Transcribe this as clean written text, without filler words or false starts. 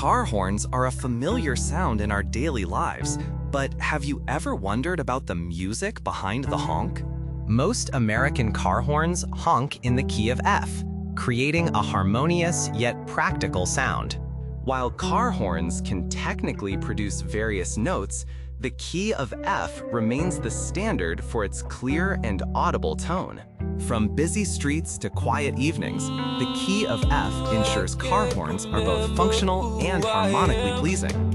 Car horns are a familiar sound in our daily lives, but have you ever wondered about the music behind the honk? Most American car horns honk in the key of F, creating a harmonious yet practical sound. While car horns can technically produce various notes, the key of F remains the standard for its clear and audible tone. From busy streets to quiet evenings, the key of F ensures car horns are both functional and harmonically pleasing.